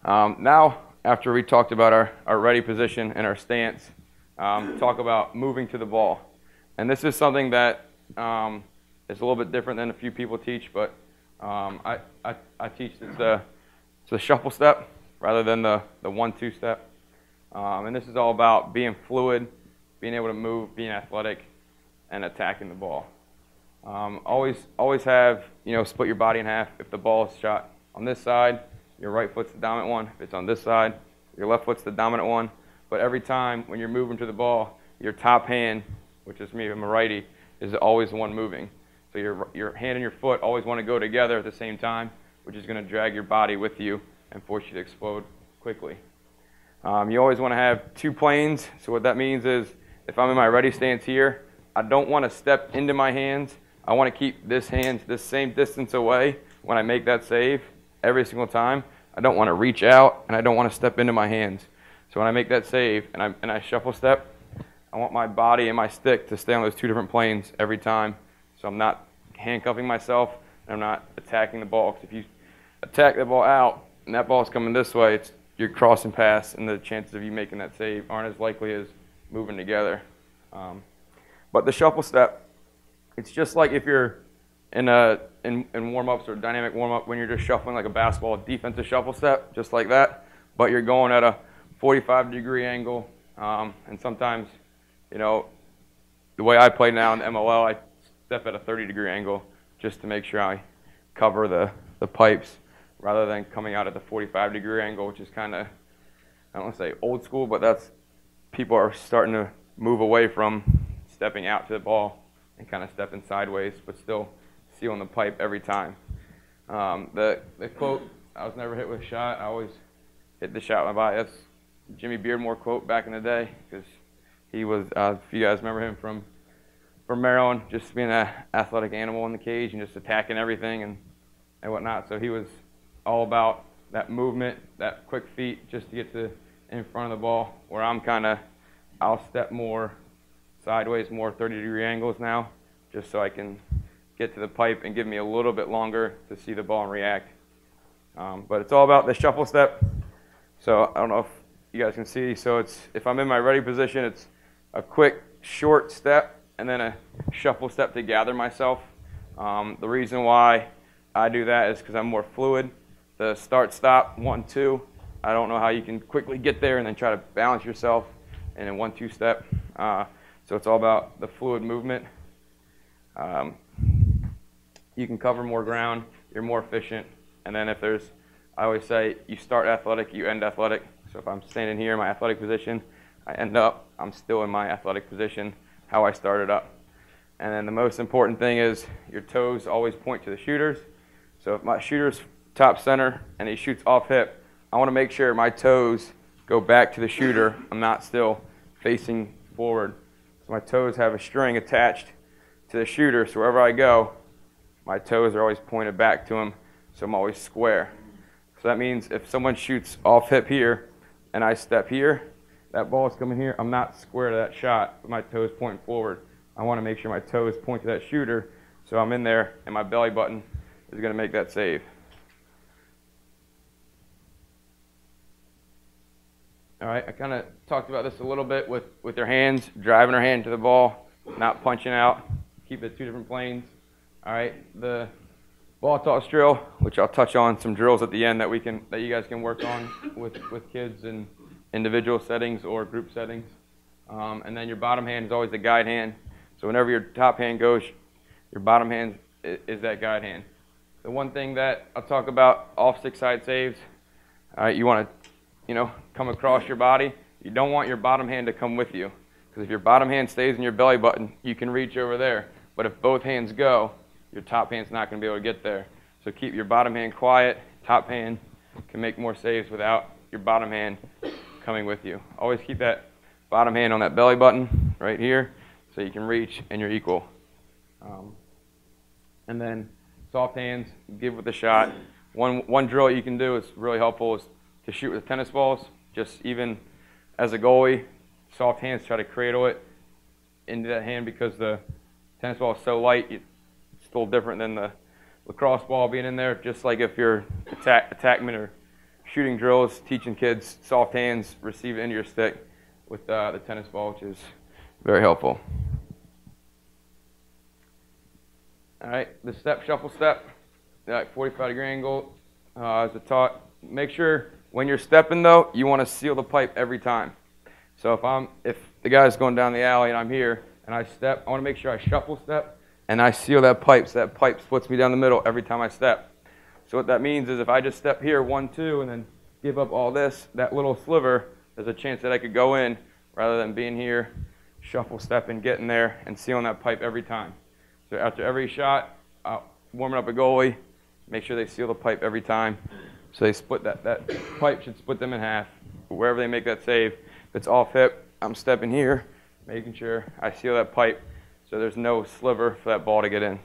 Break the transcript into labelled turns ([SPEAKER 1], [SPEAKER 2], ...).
[SPEAKER 1] Now, after we talked about our ready position and our stance, talk about moving to the ball. And this is something that is a little bit different than a few people teach, but I teach it's the shuffle step rather than the 1-2 step. And this is all about being fluid, being able to move, being athletic, and attacking the ball. Always have, split your body in half. If the ball is shot on this side, your right foot's the dominant one. If it's on this side, your left foot's the dominant one. But every time when you're moving to the ball, your top hand, which is me, I'm a righty, is always the one moving. So your hand and your foot always want to go together at the same time, which is going to drag your body with you and force you to explode quickly. You always want to have 2 planes. So what that means is if I'm in my ready stance here, I don't want to step into my hands. I want to keep this hand the same distance away when I make that save every single time. I don't want to reach out, and I don't want to step into my hands. So when I make that save and I shuffle step, I want my body and my stick to stay on those 2 different planes every time. So I'm not handcuffing myself, and I'm not attacking the ball. Because if you attack the ball out and that ball's coming this way, you're crossing paths, and the chances of you making that save aren't as likely as moving together. But the shuffle step, it's just like if you're in warm-ups or dynamic warm-up when you're just shuffling like a basketball defensive shuffle step, just like that, but you're going at a 45-degree angle. And sometimes, the way I play now in the MOL, I step at a 30-degree angle just to make sure I cover the pipes rather than coming out at the 45-degree angle, which is kind of, I don't want to say old school, but people are starting to move away from stepping out to the ball and kind of stepping sideways, but still sealing the pipe every time. The quote, I was never hit with a shot, I always hit the shot with my body. That's Jimmy Beardmore quote back in the day, because he was, if you guys remember him from Maryland, just being an athletic animal in the cage and just attacking everything and whatnot. So he was all about that movement, that quick feet, just to get in front of the ball, where I'll step more sideways, more 30-degree angles now, just so I can get to the pipe and give me a little bit longer to see the ball and react. But it's all about the shuffle step. So I don't know if you guys can see. So if I'm in my ready position, it's a quick, short step and then a shuffle step to gather myself. The reason why I do that is because I'm more fluid. The start-stop, 1-2, I don't know how you can quickly get there and then try to balance yourself in a 1-2 step. So it's all about the fluid movement. You can cover more ground, you're more efficient, and then I always say, you start athletic, you end athletic. So if I'm standing here in my athletic position, I'm still in my athletic position, how I started up. And then the most important thing is your toes always point to the shooters. So if my shooter's top center and he shoots off hip, I want to make sure my toes go back to the shooter. I'm not still facing forward. So my toes have a string attached to the shooter, so wherever I go, my toes are always pointed back to him, so I'm always square. So that means if someone shoots off hip here and I step here, that ball is coming here, I'm not square to that shot, but my toes pointing forward. I want to make sure my toes point to that shooter, so I'm in there and my belly button is going to make that save. All right, I kind of talked about this a little bit with your hands, driving our hand to the ball, not punching out, keep it 2 different planes. All right, the ball toss drill, which I'll touch on some drills at the end that you guys can work on with kids in individual settings or group settings. And then your bottom hand is always the guide hand. So whenever your top hand goes, your bottom hand is that guide hand. The one thing that I'll talk about off 6-side saves, all right, you want to come across your body. You don't want your bottom hand to come with you, because if your bottom hand stays in your belly button, you can reach over there. But if both hands go, your top hand's not going to be able to get there. So keep your bottom hand quiet. Top hand can make more saves without your bottom hand coming with you. Always keep that bottom hand on that belly button right here so you can reach and you're equal. And then soft hands, give with the shot. One drill you can do is really helpful is to shoot with tennis balls. Just even as a goalie, soft hands, try to cradle it into that hand, because the tennis ball is so light, it's still different than the lacrosse ball being in there. Just like if your attackmen are shooting drills, teaching kids soft hands, receive it into your stick with the tennis ball, which is very helpful. All right, the step, shuffle step, 45-degree angle as a taught. Make sure when you're stepping though, you want to seal the pipe every time. So if the guy's going down the alley and I'm here and I step, I want to make sure I shuffle step and I seal that pipe so that pipe splits me down the middle every time I step. So what that means is if I just step here 1, 2 and then give up all this, that little sliver, there's a chance that I could go in rather than being here, shuffle step and getting there and sealing that pipe every time. So after every shot, warming up a goalie, make sure they seal the pipe every time. So they split that pipe should split them in half. Wherever they make that save, if it's off hip, I'm stepping here, making sure I seal that pipe so there's no sliver for that ball to get in.